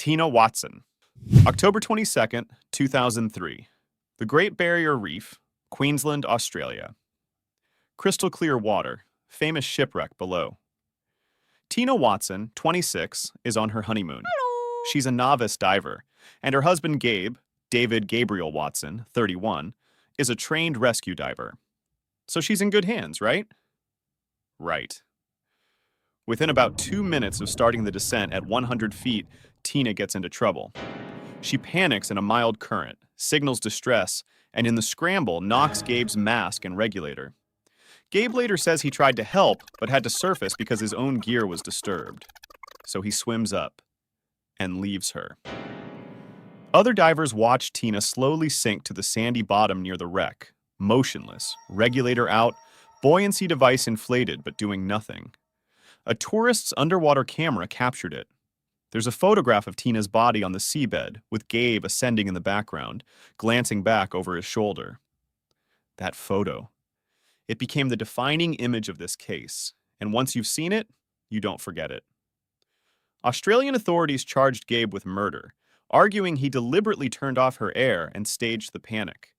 Tina Watson. October 22nd, 2003. The Great Barrier Reef, Queensland, Australia. Crystal clear water, famous shipwreck below. Tina Watson, 26, is on her honeymoon. Hello. She's a novice diver, and her husband Gabe, Gabriel Watson, 31, is a trained rescue diver. So she's in good hands, right? Right. Within about 2 minutes of starting the descent at 100 feet, Tina gets into trouble. She panics in a mild current, signals distress, and in the scramble knocks Gabe's mask and regulator. Gabe later says he tried to help, but had to surface because his own gear was disturbed. So he swims up and leaves her. Other divers watch Tina slowly sink to the sandy bottom near the wreck, motionless, regulator out, buoyancy device inflated but doing nothing. A tourist's underwater camera captured it. There's a photograph of Tina's body on the seabed, with Gabe ascending in the background, glancing back over his shoulder. That photo. It became the defining image of this case, and once you've seen it, you don't forget it. Australian authorities charged Gabe with murder, arguing he deliberately turned off her air and staged the panic.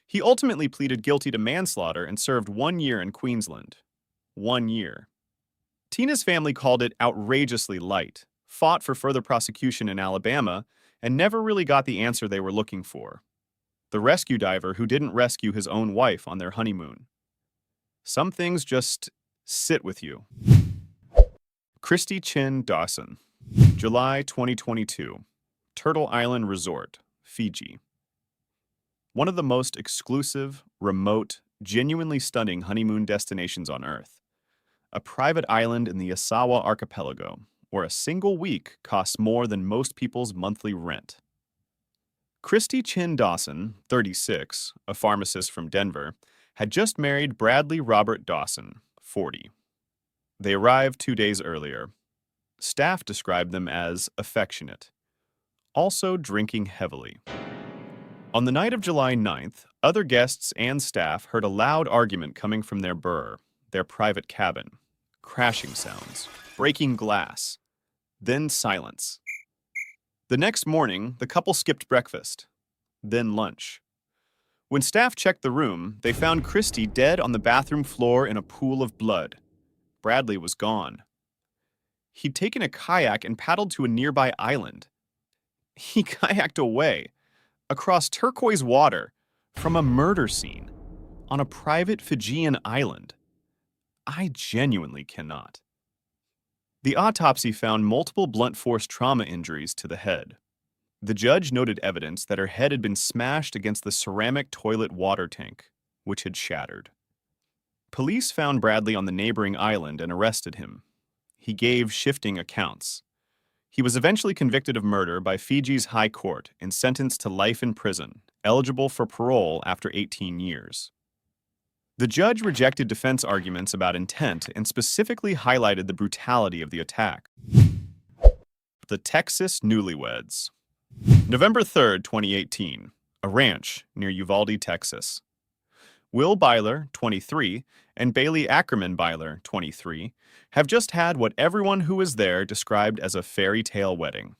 He ultimately pleaded guilty to manslaughter and served 1 year in Queensland. 1 year. Tina's family called it outrageously light, fought for further prosecution in Alabama, and never really got the answer they were looking for. The rescue diver who didn't rescue his own wife on their honeymoon. Some things just sit with you. Christe Chen Dawson. July 2022. Turtle Island Resort, Fiji. One of the most exclusive, remote, genuinely stunning honeymoon destinations on Earth. A private island in the Asawa Archipelago, where a single week costs more than most people's monthly rent. Christe Chen Dawson, 36, a pharmacist from Denver, had just married Bradley Robert Dawson, 40. They arrived 2 days earlier. Staff described them as affectionate, also drinking heavily. On the night of July 9th, other guests and staff heard a loud argument coming from their burr, their private cabin. Crashing sounds, breaking glass, then silence. The next morning, the couple skipped breakfast, then lunch. When staff checked the room, they found Christe dead on the bathroom floor in a pool of blood. Bradley was gone. He'd taken a kayak and paddled to a nearby island. He kayaked away, across turquoise water, from a murder scene, on a private Fijian island. I genuinely cannot. The autopsy found multiple blunt force trauma injuries to the head. The judge noted evidence that her head had been smashed against the ceramic toilet water tank, which had shattered. Police found Bradley on the neighboring island and arrested him. He gave shifting accounts. He was eventually convicted of murder by Fiji's High Court and sentenced to life in prison, eligible for parole after 18 years. The judge rejected defense arguments about intent and specifically highlighted the brutality of the attack. The Texas Newlyweds. November 3rd, 2018. A ranch near Uvalde, Texas. Will Byler, 23, and Bailey Ackerman Byler, 23, have just had what everyone who was there described as a fairy tale wedding.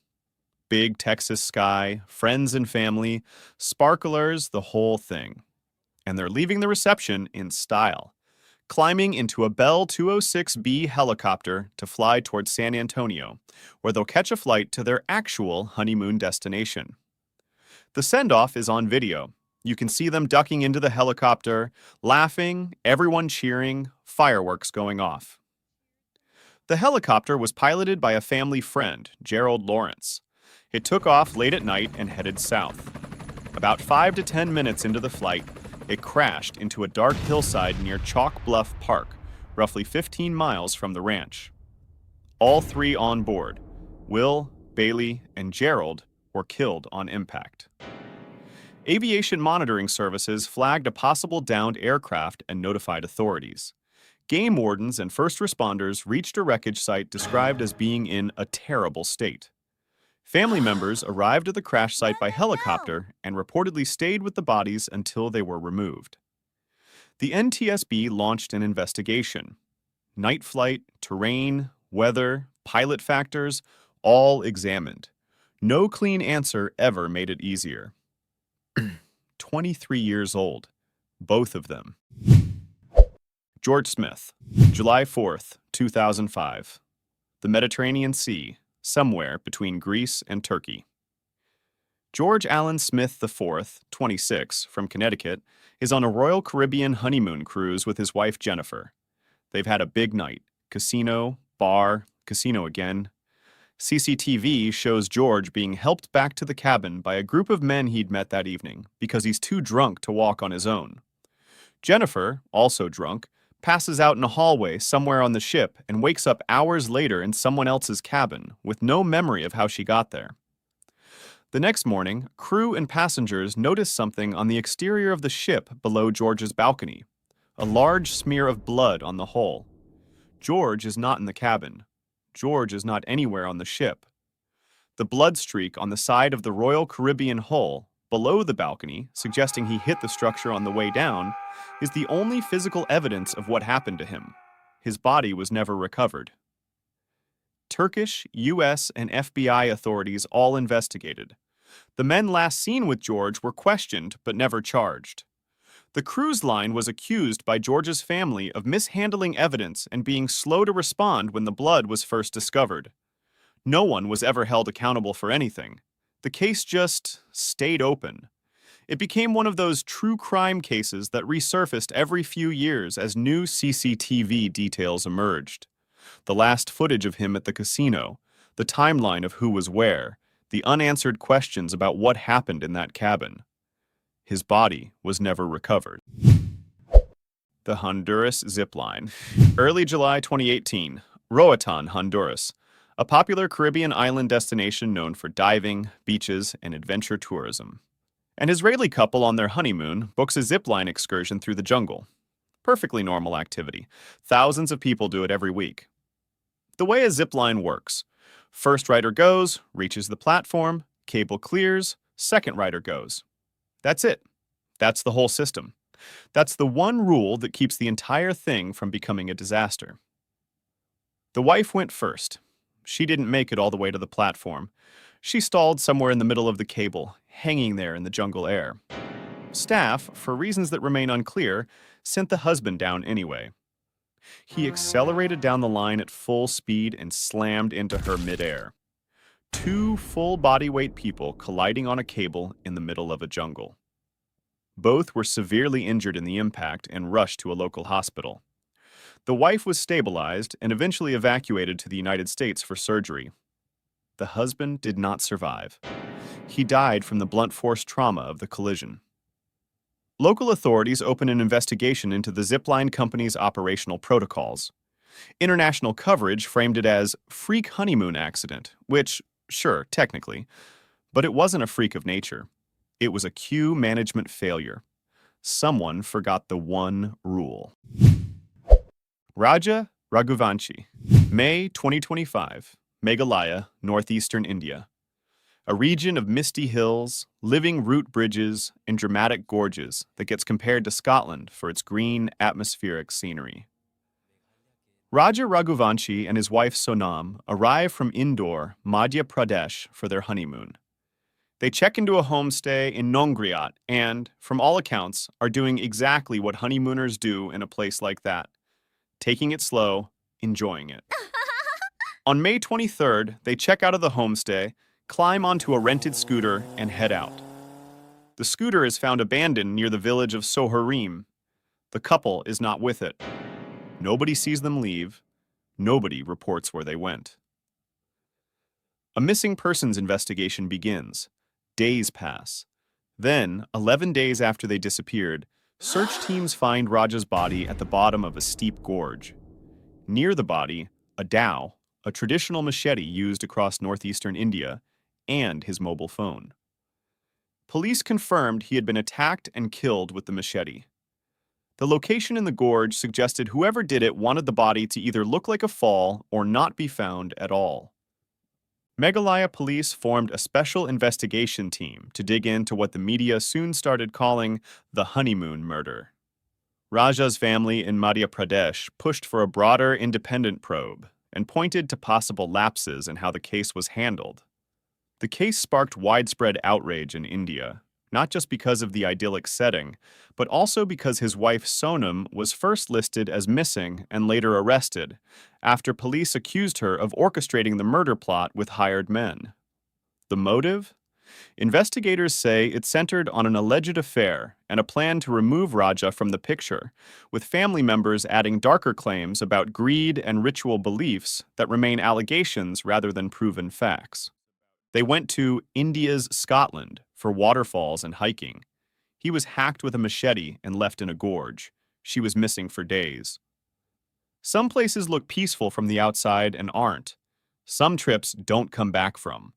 Big Texas sky, friends and family, sparklers, the whole thing. And they're leaving the reception in style, climbing into a Bell 206B helicopter to fly towards San Antonio, where they'll catch a flight to their actual honeymoon destination. The send-off is on video. You can see them ducking into the helicopter, laughing, everyone cheering, fireworks going off. The helicopter was piloted by a family friend, Gerald Lawrence. It took off late at night and headed south. About 5 to 10 minutes into the flight, it crashed into a dark hillside near Chalk Bluff Park, roughly 15 miles from the ranch. All three on board, Will, Bailey, and Gerald, were killed on impact. Aviation monitoring services flagged a possible downed aircraft and notified authorities. Game wardens and first responders reached a wreckage site described as being in a terrible state. Family members arrived at the crash site by helicopter and reportedly stayed with the bodies until they were removed. The NTSB launched an investigation. Night flight, terrain, weather, pilot factors, all examined. No clean answer ever made it easier. 23 years old, both of them. George Smith, July 4th, 2005. The Mediterranean Sea, somewhere between Greece and Turkey. George Allen Smith IV, 26, from Connecticut, is on a Royal Caribbean honeymoon cruise with his wife Jennifer. They've had a big night. Casino, bar, casino again. CCTV shows George being helped back to the cabin by a group of men he'd met that evening because he's too drunk to walk on his own. Jennifer, also drunk, passes out in a hallway somewhere on the ship and wakes up hours later in someone else's cabin with no memory of how she got there. The next morning, crew and passengers notice something on the exterior of the ship below George's balcony, a large smear of blood on the hull. George is not in the cabin. George is not anywhere on the ship. The blood streak on the side of the Royal Caribbean hull, below the balcony, suggesting he hit the structure on the way down, is the only physical evidence of what happened to him. His body was never recovered. Turkish, U.S., and FBI authorities all investigated. The men last seen with George were questioned but never charged. The cruise line was accused by George's family of mishandling evidence and being slow to respond when the blood was first discovered. No one was ever held accountable for anything. The case just stayed open. It became one of those true crime cases that resurfaced every few years as new CCTV details emerged. The last footage of him at the casino, the timeline of who was where, the unanswered questions about what happened in that cabin. His body was never recovered. The Honduras Zipline. Early July 2018, Roatan, Honduras, a popular Caribbean island destination known for diving, beaches, and adventure tourism. An Israeli couple on their honeymoon books a zipline excursion through the jungle. Perfectly normal activity. Thousands of people do it every week. The way a zipline works: first rider goes, reaches the platform, cable clears, second rider goes. That's it. That's the whole system. That's the one rule that keeps the entire thing from becoming a disaster. The wife went first. She didn't make it all the way to the platform. She stalled somewhere in the middle of the cable, hanging there in the jungle air. Staff, for reasons that remain unclear, sent the husband down anyway. He accelerated down the line at full speed and slammed into her midair. Two full body weight people colliding on a cable in the middle of a jungle. Both were severely injured in the impact and rushed to a local hospital. The wife was stabilized and eventually evacuated to the United States for surgery. The husband did not survive. He died from the blunt force trauma of the collision. Local authorities opened an investigation into the zipline company's operational protocols. International coverage framed it as freak honeymoon accident, which, sure, technically, but it wasn't a freak of nature. It was a queue management failure. Someone forgot the one rule. Raghuvanshi, May 2025, Meghalaya, northeastern India. A region of misty hills, living root bridges, and dramatic gorges that gets compared to Scotland for its green, atmospheric scenery. Raja Raghuvanshi and his wife Sonam arrive from Indore, Madhya Pradesh for their honeymoon. They check into a homestay in Nongriat and, from all accounts, are doing exactly what honeymooners do in a place like that. Taking it slow, enjoying it. On May 23rd, they check out of the homestay, climb onto a rented scooter, and head out. The scooter is found abandoned near the village of Soharim. The couple is not with it. Nobody sees them leave. Nobody reports where they went. A missing persons investigation begins. Days pass. Then, 11 days after they disappeared, search teams find Raja's body at the bottom of a steep gorge. Near the body, a dhow, a traditional machete used across northeastern India, and his mobile phone. Police confirmed he had been attacked and killed with the machete. The location in the gorge suggested whoever did it wanted the body to either look like a fall or not be found at all. Meghalaya police formed a special investigation team to dig into what the media soon started calling the honeymoon murder. Raja's family in Madhya Pradesh pushed for a broader independent probe and pointed to possible lapses in how the case was handled. The case sparked widespread outrage in India, not just because of the idyllic setting, but also because his wife Sonam was first listed as missing and later arrested, after police accused her of orchestrating the murder plot with hired men. The motive? Investigators say it centered on an alleged affair and a plan to remove Raja from the picture, with family members adding darker claims about greed and ritual beliefs that remain allegations rather than proven facts. They went to India's Scotland for waterfalls and hiking. He was hacked with a machete and left in a gorge. She was missing for days. Some places look peaceful from the outside and aren't. Some trips don't come back from.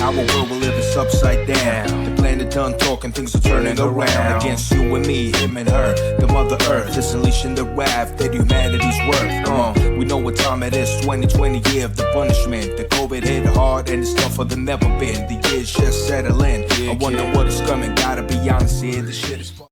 Our world will live is upside down. The planet done talking, things are turning around against you and me, him and her. The mother earth is unleashing the wrath that humanity's worth. We know what time it is, 2020 year of the punishment. The COVID hit hard and it's tougher than never been. The years just settle in. I wonder what is coming, gotta be honest here, the shit is